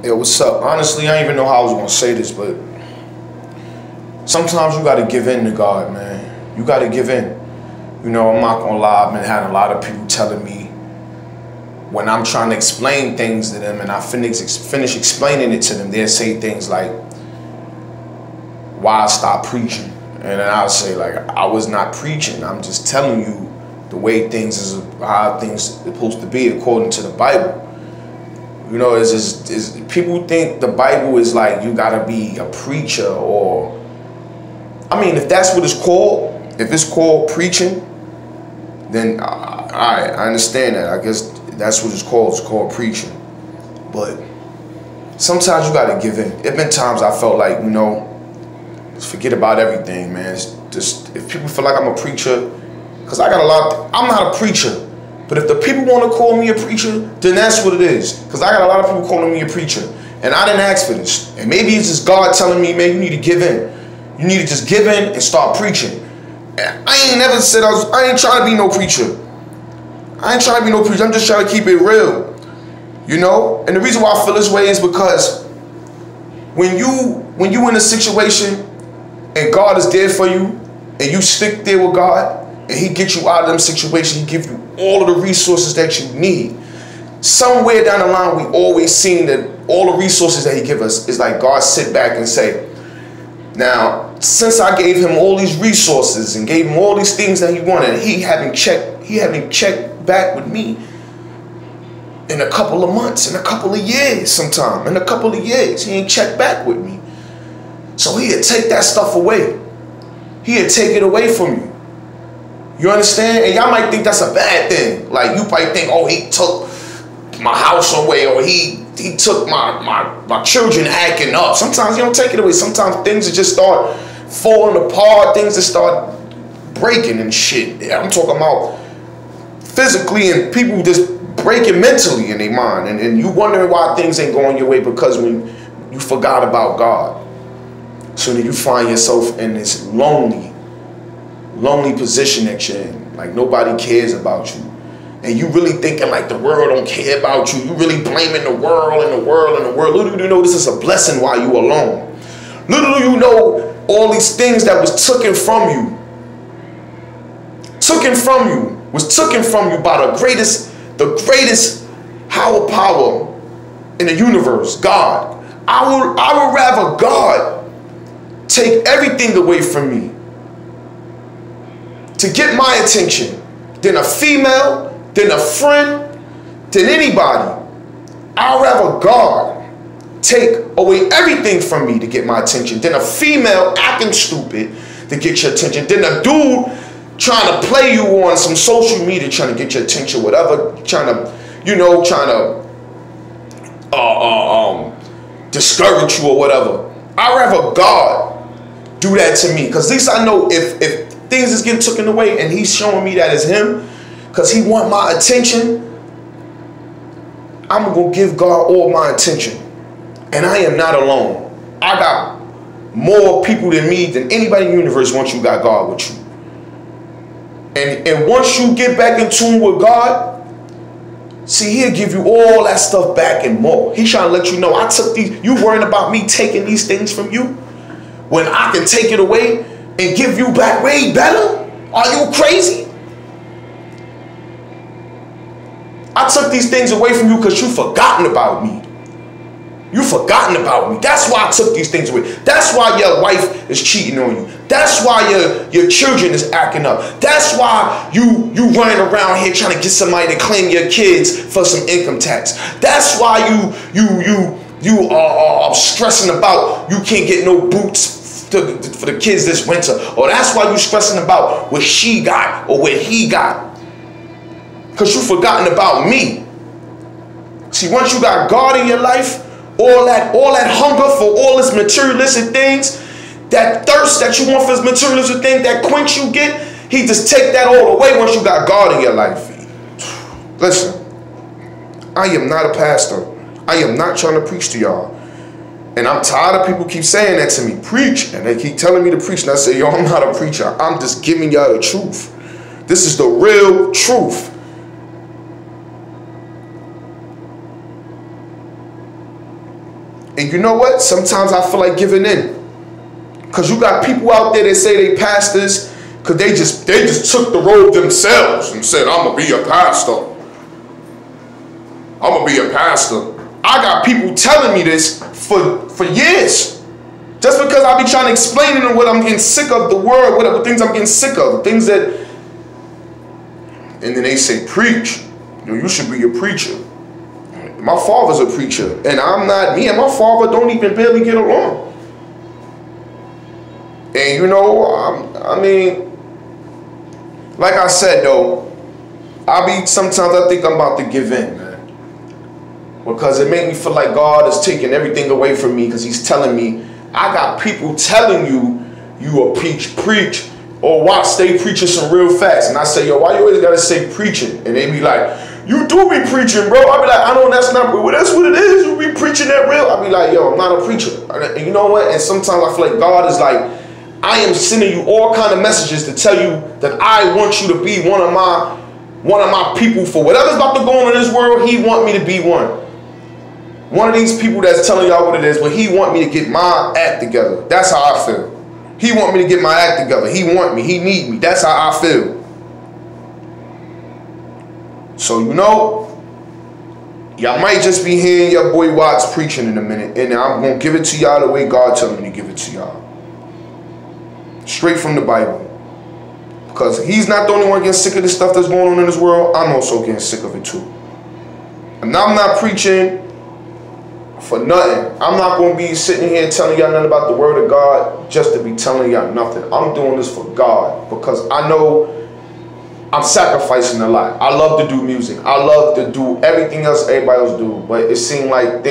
Yo, what's up? Honestly, I don't even know how I was gonna say this, but sometimes you gotta give in to God, man. You gotta give in. You know, I'm not gonna lie, I've been having a lot of people telling me when I'm trying to explain things to them and I finish explaining it to them, they'll say things like, why stop preaching? And then I'll say, like, I was not preaching. I'm just telling you the way things is, how things are supposed to be according to the Bible. You know, people think the Bible is like you gotta be a preacher, or I mean, if that's what it's called, if it's called preaching, then all right, I understand that. I guess that's what it's called preaching. But sometimes you gotta give in. There've been times I felt like, you know, just forget about everything, man. It's just, if people feel like I'm a preacher, because I got a lot, I'm not a preacher. But if the people want to call me a preacher, then that's what it is. Because I got a lot of people calling me a preacher. And I didn't ask for this. And maybe it's just God telling me, man, you need to give in. You need to just give in and start preaching. And I ain't never said I ain't trying to be no preacher. I ain't trying to be no preacher. I'm just trying to keep it real. You know? And the reason why I feel this way is because when you in a situation and God is there for you and you stick there with God, and he gets you out of them situations, he gives you all of the resources that you need. Somewhere down the line, we always seen that all the resources that he gives us is like God sit back and say, now, since I gave him all these resources and gave him all these things that he wanted, he haven't checked back with me in a couple of months, in a couple of years sometime, in a couple of years, he ain't checked back with me. So he'd take that stuff away. He'd take it away from you. You understand? And y'all might think that's a bad thing. Like, you might think, oh, he took my house away, or he took my children acting up. Sometimes you don't take it away. Sometimes things just start falling apart. Things just start breaking and shit. I'm talking about physically, and people just breaking mentally in their mind. And you wondering why things ain't going your way, because when you forgot about God. So then you find yourself in this lonely position that you're in. Like, nobody cares about you. And you really thinking like the world don't care about you. You really blaming the world and the world and the world. Little do you know this is a blessing while you alone. Little do you know all these things that was taken from you. Was taken from you by the greatest higher power in the universe, God. I would rather God take everything away from me to get my attention than a female, than a friend, than anybody. I'd rather God take away everything from me to get my attention than a female acting stupid to get your attention, than a dude trying to play you on some social media trying to get your attention, whatever, trying to discourage you or whatever. I'd rather God do that to me, because at least I know if things is getting taken away and he's showing me that it's him because he want my attention, I'm gonna give God all my attention. And I am not alone. I got more people than me, than anybody in the universe, once you got God with you. And once you get back in tune with God, see, he'll give you all that stuff back and more. He's trying to let you know, I took these, you worrying about me taking these things from you when I can take it away and give you back way better? Are you crazy? I took these things away from you because you forgotten about me. You forgotten about me. That's why I took these things away. That's why your wife is cheating on you. That's why your children is acting up. That's why you running around here trying to get somebody to claim your kids for some income tax. That's why you are stressing about you can't get no boots for the kids this winter. Or that's why you stressing about what she got or what he got. Because you forgotten about me. See, once you got God in your life, all that hunger for all this materialistic things, that thirst that you want for this materialistic thing, that quench you get, he just take that all away once you got God in your life. Listen, I am not a pastor. I am not trying to preach to y'all. And I'm tired of people keep saying that to me, preach. And they keep telling me to preach. And I say, yo, I'm not a preacher. I'm just giving y'all the truth. This is the real truth. And you know what? Sometimes I feel like giving in. Because you got people out there that say they pastors because they just took the road themselves and said, I'm going to be a pastor. I'm going to be a pastor. I got people telling me this for years. Just because I be trying to explain to them what I'm getting sick of, the word, what things I'm getting sick of, the things that, and then they say, preach. You should be a preacher. My father's a preacher, and I'm not. Me and my father don't even barely get along. And you know, I mean, like I said though, sometimes I think I'm about to give in, man. Because it made me feel like God is taking everything away from me because he's telling me, I got people telling you a preach, or watch, stay preaching some real facts. And I say, yo, why you always gotta say preaching? And they be like, you do be preaching, bro. I be like, I know that's not, well, that's what it is. You be preaching that real. I be like, yo, I'm not a preacher. And you know what? And sometimes I feel like God is like, I am sending you all kind of messages to tell you that I want you to be one of my people for whatever's about to go on in this world. He want me to be one. One of these people that's telling y'all what it is, but he want me to get my act together. That's how I feel. He want me to get my act together. He want me. He need me. That's how I feel. So, you know, y'all might just be hearing your boy Watts preaching in a minute, and I'm going to give it to y'all the way God tells me to give it to y'all. Straight from the Bible. Because he's not the only one getting sick of the stuff that's going on in this world. I'm also getting sick of it too. And I'm not preaching for nothing. I'm not going to be sitting here telling y'all nothing about the word of God just to be telling y'all nothing. I'm doing this for God because I know I'm sacrificing a lot. I love to do music. I love to do everything else everybody else do. But it seems like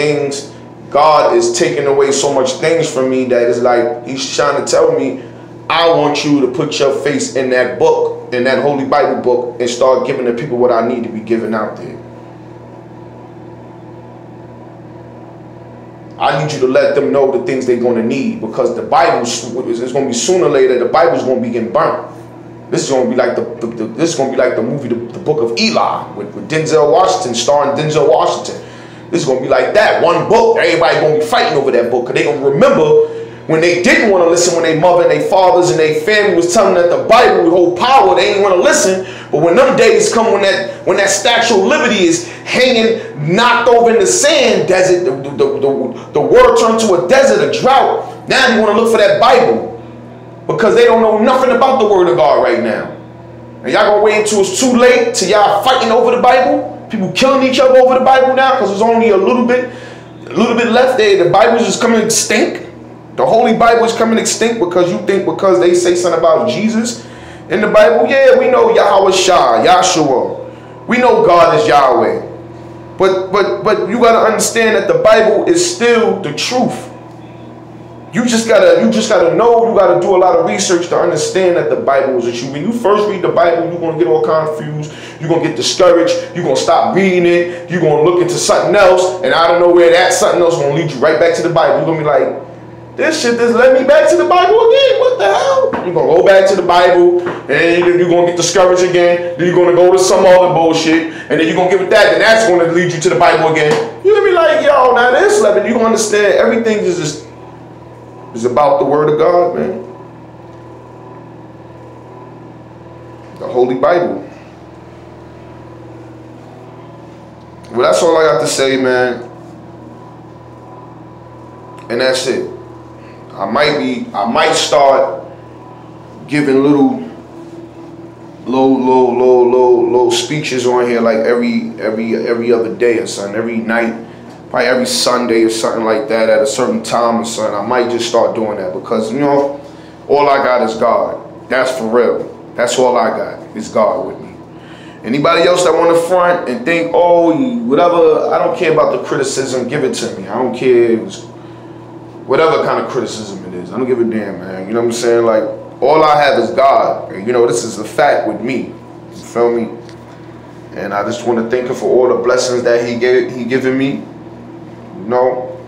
God is taking away so much things from me that it's like he's trying to tell me, I want you to put your face in that book, in that Holy Bible book, and start giving the people what I need to be giving out there. I need you to let them know the things they're going to need, because the Bible is going to be sooner or later. The Bible's going to be getting burnt. This is going to be like the movie, the Book of Eli with Denzel Washington, starring Denzel Washington. This is going to be like that. One book. Everybody going to be fighting over that book because they're going to remember when they didn't want to listen, when their mother and their fathers and their family was telling them that the Bible would hold power, they didn't want to listen. But when them days come, when that Statue of Liberty is hanging, knocked over in the sand desert, the world turned to a desert, a drought. Now they want to look for that Bible because they don't know nothing about the Word of God right now. And y'all gonna wait until it's too late till y'all fighting over the Bible? People killing each other over the Bible now because there's only a little bit left there. The Bible's just coming extinct. The Holy Bible is coming extinct because you think because they say something about Jesus in the Bible. Yeah, we know Yahweh Shah, Yahshua. We know God is Yahweh. But you gotta understand that the Bible is still the truth. You just gotta know, you gotta do a lot of research to understand that the Bible is the truth. When you first read the Bible, you're gonna get all confused, you're gonna get discouraged, you're gonna stop reading it, you're gonna look into something else, and out of nowhere that something else gonna lead you right back to the Bible. You're gonna be like, this shit just led me back to the Bible again. What the hell? You're going to go back to the Bible, and then you're going to get discouraged again. Then you're going to go to some other bullshit, and then you're going to get with that, and that's going to lead you to the Bible again. You're going to be like, yo, now this level, you're going to understand everything is about the Word of God, man. The Holy Bible. Well, that's all I got to say, man. And that's it. I might start giving little speeches on here like every other day or something, every night, probably every Sunday or something like that at a certain time or something. I might just start doing that because, you know, all I got is God. That's for real. That's all I got is God with me. Anybody else that want to front and think, oh, whatever, I don't care about the criticism, give it to me. I don't care. Whatever kind of criticism it is, I don't give a damn, man. You know what I'm saying? Like, all I have is God. And, you know, this is a fact with me. You feel me? And I just want to thank him for all the blessings that he given me. You know?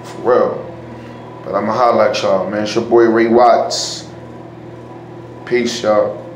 For real. But I'ma holler at y'all, man. It's your boy Ray Watts. Peace, y'all.